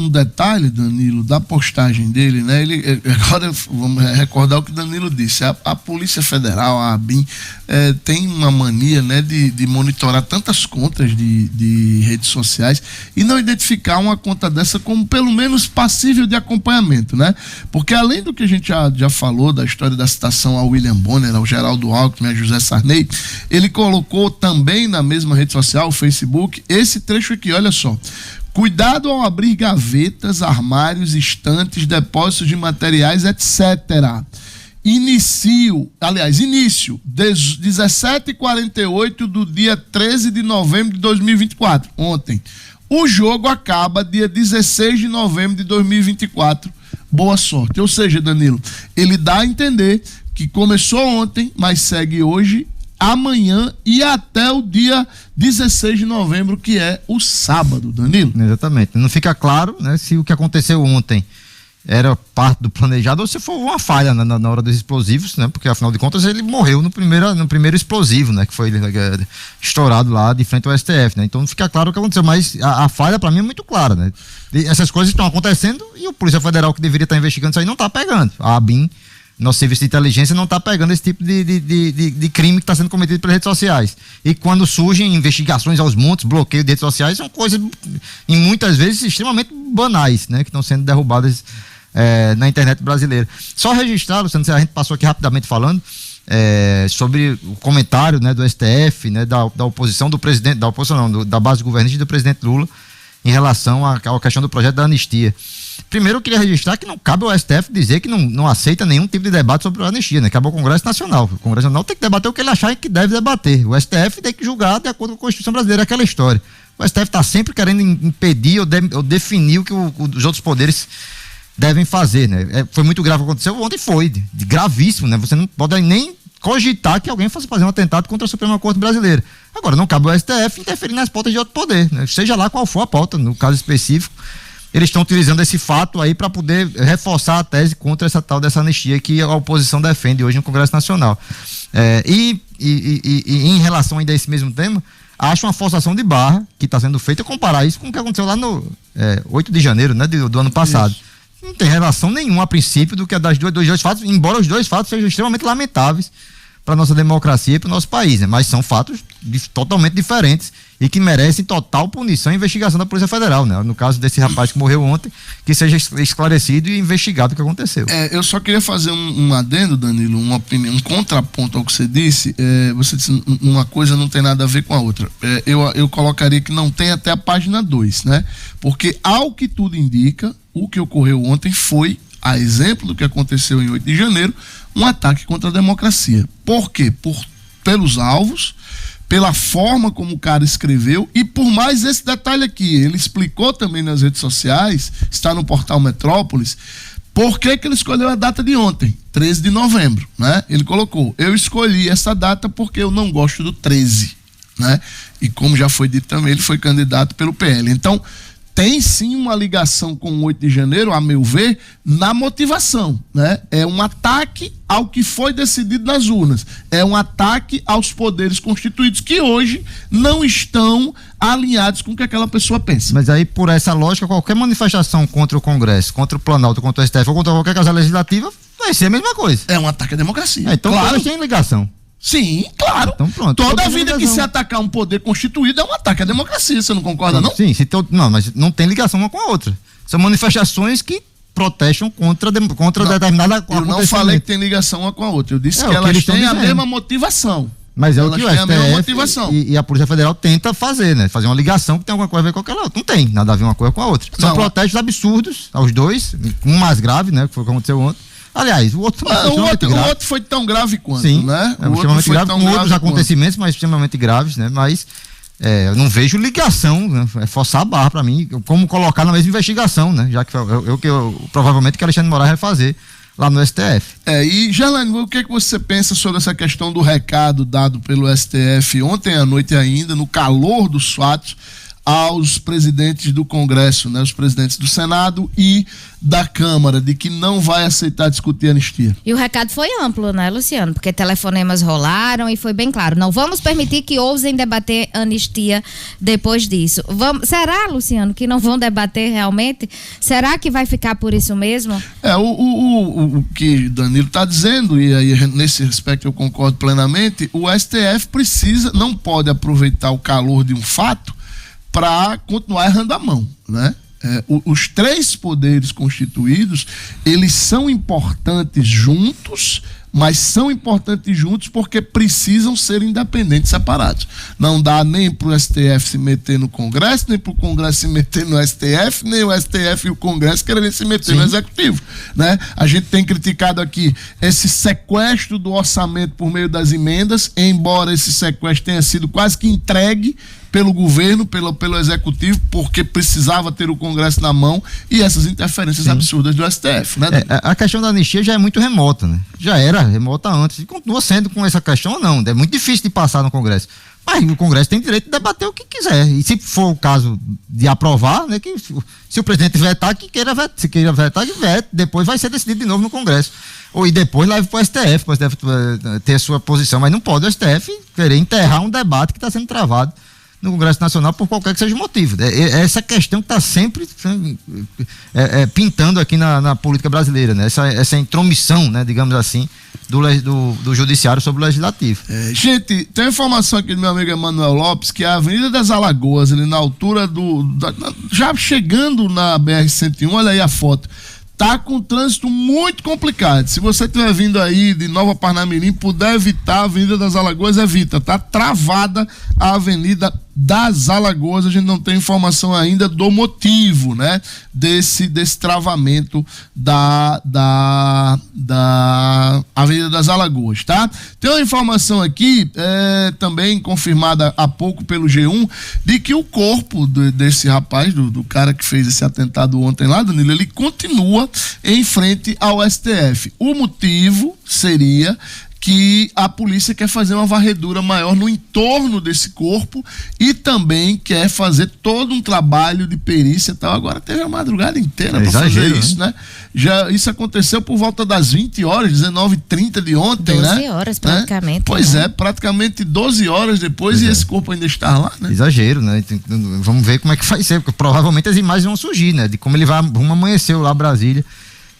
um detalhe, Danilo, da postagem dele, né? Agora vamos recordar o que Danilo disse. A Polícia Federal, a ABIN, tem uma mania, né, de monitorar tantas contas de redes sociais e não identificar uma conta dessa como pelo menos passível de acompanhamento, né? Porque além do que a gente já falou da história da citação ao William Bonner, ao Geraldo Alckmin, a José Sarney, ele colocou também na mesma rede social, o Facebook, esse trecho aqui, olha só. Cuidado ao abrir gavetas, armários, estantes, depósitos de materiais, etc. Início, 17h48 do dia 13 de novembro de 2024, ontem. O jogo acaba dia 16 de novembro de 2024. Boa sorte. Ou seja, Danilo, ele dá a entender que começou ontem, mas segue hoje, amanhã e até o dia 16 de novembro, que é o sábado, Danilo. Exatamente. Não fica claro, né, se o que aconteceu ontem era parte do planejado ou se foi uma falha na hora dos explosivos, né? Porque afinal de contas ele morreu no primeiro explosivo, né? Que foi estourado lá de frente ao STF, né? Então não fica claro o que aconteceu, mas a falha para mim é muito clara, né? Essas coisas estão acontecendo e o Polícia Federal, que deveria estar investigando isso aí, não está pegando. A ABIN, nosso serviço de inteligência, não está pegando esse tipo de crime que está sendo cometido pelas redes sociais. E quando surgem investigações aos montes, bloqueio de redes sociais, são coisas, e muitas vezes, extremamente banais, né? Que estão sendo derrubadas na internet brasileira. Só registrar, Luciano, a gente passou aqui rapidamente falando sobre o comentário, né, do STF, né, da oposição do presidente, da oposição não, da base governista e do presidente Lula em relação à questão do projeto da anistia. Primeiro eu queria registrar que não cabe ao STF dizer que não aceita nenhum tipo de debate sobre a anistia, né? Cabe ao Congresso Nacional. O Congresso Nacional tem que debater o que ele achar que deve debater. O STF tem que julgar de acordo com a Constituição brasileira, aquela história. O STF está sempre querendo impedir ou definir o que os outros poderes devem fazer, né? Foi muito grave o que aconteceu ontem, foi gravíssimo, né? Você não pode nem cogitar que alguém fosse fazer um atentado contra a Suprema Corte brasileira. Agora, não cabe ao STF interferir nas pautas de outro poder, né? Seja lá qual for a pauta, no caso específico, eles estão utilizando esse fato aí para poder reforçar a tese contra essa tal dessa anistia que a oposição defende hoje no Congresso Nacional. E em relação ainda a esse mesmo tema, acho uma forçação de barra que está sendo feita, comparar isso com o que aconteceu lá no 8 de janeiro, né, do ano passado. Isso. Não tem relação nenhuma a princípio do que dos dois fatos, embora os dois fatos sejam extremamente lamentáveis para a nossa democracia e para o nosso país, né? Mas são fatos totalmente diferentes e que merecem total punição e investigação da Polícia Federal, né? No caso desse rapaz que morreu ontem, que seja esclarecido e investigado o que aconteceu. Eu só queria fazer um adendo, Danilo, uma opinião, um contraponto ao que você disse. Você disse uma coisa não tem nada a ver com a outra. Eu colocaria que não tem até a página 2, né? Porque ao que tudo indica, o que ocorreu ontem foi, a exemplo do que aconteceu em 8 de janeiro, um ataque contra a democracia. Por quê? Pelos alvos, pela forma como o cara escreveu e por mais esse detalhe aqui. Ele explicou também nas redes sociais, está no portal Metrópolis, por que ele escolheu a data de ontem, 13 de novembro, né? Ele colocou, eu escolhi essa data porque eu não gosto do 13, né? E como já foi dito também, ele foi candidato pelo PL. Então, tem sim uma ligação com o 8 de janeiro, a meu ver, na motivação, né? É um ataque ao que foi decidido nas urnas, é um ataque aos poderes constituídos que hoje não estão alinhados com o que aquela pessoa pensa. Mas aí, por essa lógica, qualquer manifestação contra o Congresso, contra o Planalto, contra o STF ou contra qualquer casa legislativa vai ser a mesma coisa. É um ataque à democracia. Então, claro, tem ligação. Sim, claro. Então, pronto. Toda vida que se atacar um poder constituído é um ataque à democracia, você não concorda, não? Sim, não, mas não tem ligação uma com a outra. São manifestações que protestam contra determinada Eu não falei que tem ligação uma com a outra, eu disse que elas têm a mesma motivação. Mas é o que o STF e a Polícia Federal tenta fazer, né? Fazer uma ligação que tem alguma coisa a ver com aquela outra. Não tem nada a ver uma coisa com a outra. São protestos absurdos aos dois, um mais grave, né? Que foi o que aconteceu ontem. Aliás, o outro foi tão grave quanto, sim, né? Extremamente grave, com outros acontecimentos, mas extremamente graves, né? Mas eu não vejo ligação, né? É forçar a barra para mim, como colocar na mesma investigação, né? Já que provavelmente que Alexandre de Moraes vai fazer lá no STF. E Gerlane, o que você pensa sobre essa questão do recado dado pelo STF ontem à noite ainda, no calor dos fatos, aos presidentes do Congresso, né, os presidentes do Senado e da Câmara, de que não vai aceitar discutir anistia. E o recado foi amplo, né, Luciano? Porque telefonemas rolaram e foi bem claro. Não vamos permitir que ousem debater anistia depois disso. Será, Luciano, que não vão debater realmente? Será que vai ficar por isso mesmo? O que Danilo está dizendo, e aí nesse aspecto eu concordo plenamente, o STF não pode aproveitar o calor de um fato para continuar errando a mão, né? Os três poderes constituídos, eles são importantes juntos, mas são importantes juntos porque precisam ser independentes, separados. Não dá nem para o STF se meter no Congresso, nem para o Congresso se meter no STF, nem o STF e o Congresso quererem se meter no Executivo, né? A gente tem criticado aqui esse sequestro do orçamento por meio das emendas, embora esse sequestro tenha sido quase que entregue pelo governo, pelo Executivo, porque precisava ter o Congresso na mão, e essas interferências absurdas do STF, né? A questão da anistia já é muito remota, né? Já era remota antes, e continua sendo com essa questão ou não. É muito difícil de passar no Congresso. Mas o Congresso tem direito de debater o que quiser. E se for o caso de aprovar, né, que se o presidente vetar, se queira vetar, que vete. Depois vai ser decidido de novo no Congresso. E depois leva para o STF, para o STF ter a sua posição. Mas não pode o STF querer enterrar um debate que está sendo travado no Congresso Nacional por qualquer que seja o motivo. Essa questão que está sempre pintando aqui na política brasileira, né? Essa intromissão, né, digamos assim, do Judiciário sobre o Legislativo. Gente, tem uma informação aqui do meu amigo Emanuel Lopes, que a Avenida das Alagoas, ali na altura já chegando na BR-101, olha aí a foto, tá com trânsito muito complicado. Se você estiver vindo aí de Nova Parnamirim, puder evitar a Avenida das Alagoas, evita. Tá travada a Avenida das Alagoas. A gente não tem informação ainda do motivo, né, desse travamento da Avenida das Alagoas, tá? Tem uma informação aqui, também confirmada há pouco pelo G1, de que o corpo desse rapaz, do cara que fez esse atentado ontem lá, Danilo, ele continua em frente ao STF. O motivo seria que a polícia quer fazer uma varredura maior no entorno desse corpo e também quer fazer todo um trabalho de perícia e tal. Agora teve a madrugada inteira para fazer isso, né? Isso aconteceu por volta das 20 horas, 19h30 de ontem, 12 horas praticamente. Pois praticamente 12 horas depois, e esse corpo ainda está lá, né? Exagero, né? Vamos ver como é que vai ser, porque provavelmente as imagens vão surgir, né? De como vamos amanhecer lá Brasília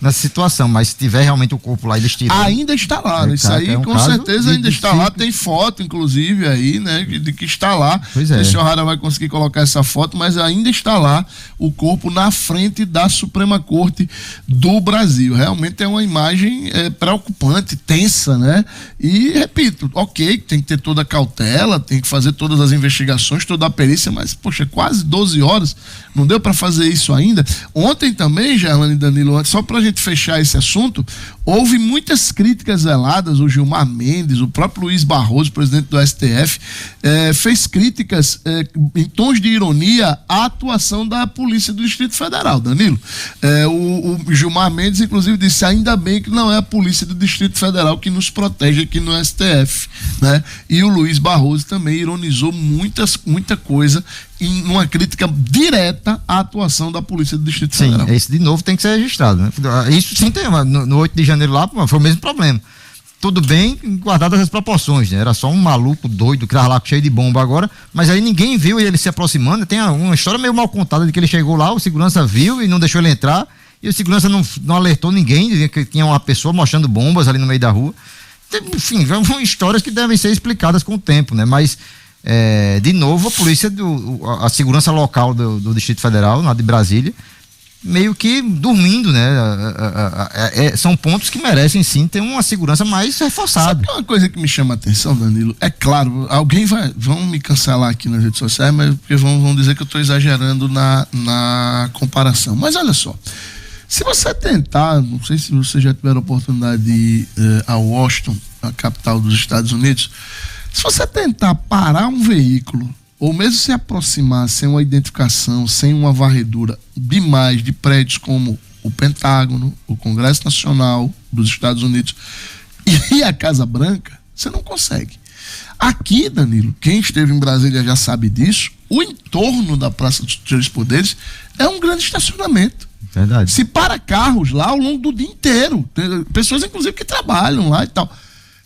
nessa situação, mas se tiver realmente o corpo lá, eles tiram. Ainda está lá, né? Isso aí com certeza ainda está lá, tem foto inclusive aí, né, de que está lá. Pois é. O senhor Rara vai conseguir colocar essa foto, mas ainda está lá o corpo na frente da Suprema Corte do Brasil. Realmente é uma imagem preocupante, tensa, né? E repito, ok, tem que ter toda a cautela, tem que fazer todas as investigações, toda a perícia, mas poxa, quase 12 horas, não deu para fazer isso ainda. Ontem também, Gerlane e Danilo, só pra gente fechar esse assunto, houve muitas críticas veladas. O Gilmar Mendes, o próprio Luiz Barroso, presidente do STF, fez críticas em tons de ironia à atuação da Polícia do Distrito Federal, Danilo. O Gilmar Mendes, inclusive, disse: ainda bem que não é a Polícia do Distrito Federal que nos protege aqui no STF, né? E o Luiz Barroso também ironizou muita coisa em uma crítica direta à atuação da Polícia do Distrito Federal. Sim, esse de novo tem que ser registrado, né? Isso sim tem, no 8 de janeiro lá foi o mesmo problema. Tudo bem, guardadas as proporções, né? Era só um maluco doido que estava lá cheio de bomba agora, mas aí ninguém viu ele se aproximando. Tem uma história meio mal contada de que ele chegou lá, o segurança viu e não deixou ele entrar, e o segurança não alertou ninguém, dizia que tinha uma pessoa mostrando bombas ali no meio da rua. Enfim, são histórias que devem ser explicadas com o tempo, né? Mas de novo, a polícia, a segurança local do Distrito Federal, lá de Brasília, meio que dormindo, né? São pontos que merecem sim ter uma segurança mais reforçada. Sabe uma coisa que me chama a atenção, Danilo? É claro, vão me cancelar aqui nas redes sociais, mas porque vão dizer que eu estou exagerando na comparação. Mas olha só, se você tentar, não sei se você já tiver a oportunidade de ir a Washington, a capital dos Estados Unidos, se você tentar parar um veículo, ou mesmo se aproximar sem uma identificação, sem uma varredura demais de prédios como o Pentágono, o Congresso Nacional dos Estados Unidos e a Casa Branca, você não consegue. Aqui, Danilo, quem esteve em Brasília já sabe disso, o entorno da Praça dos Três Poderes é um grande estacionamento. Verdade. Se para carros lá ao longo do dia inteiro. Tem pessoas, inclusive, que trabalham lá e tal.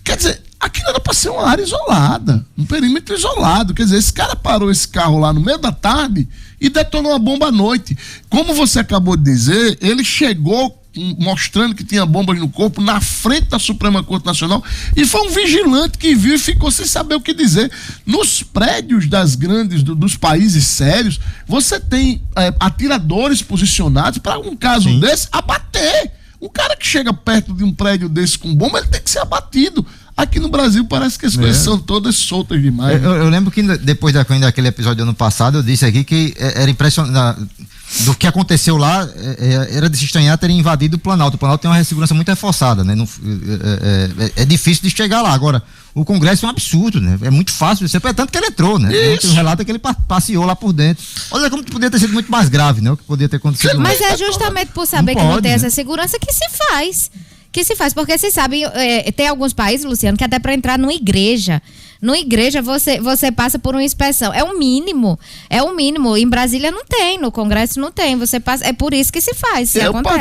Quer dizer, aquilo era para ser uma área isolada, um perímetro isolado. Quer dizer, esse cara parou esse carro lá no meio da tarde e detonou uma bomba à noite. Como você acabou de dizer, ele chegou mostrando que tinha bombas no corpo na frente da Suprema Corte Nacional e foi um vigilante que viu e ficou sem saber o que dizer. Nos prédios das grandes, dos países sérios, você tem atiradores posicionados para um caso desse abater. O cara que chega perto de um prédio desse com bomba, ele tem que ser abatido. Aqui no Brasil parece que as coisas são todas soltas demais. Eu lembro que depois daquele episódio do ano passado, eu disse aqui que era impressionante. Do que aconteceu lá, era de se estranhar terem invadido o Planalto. O Planalto tem uma segurança muito reforçada, né? É difícil de chegar lá. Agora, o Congresso é um absurdo, né? É muito fácil de ser, tanto que ele entrou, né? Tem um relato que ele passeou lá por dentro. Olha como podia ter sido muito mais grave, né? O que podia ter acontecido. Mas é justamente por saber que não tem essa segurança que se faz. Porque você sabe, tem alguns países, Luciano, que até para entrar numa igreja você passa por uma inspeção. É o mínimo. Em Brasília não tem, no Congresso não tem. Você passa, é por isso que se faz.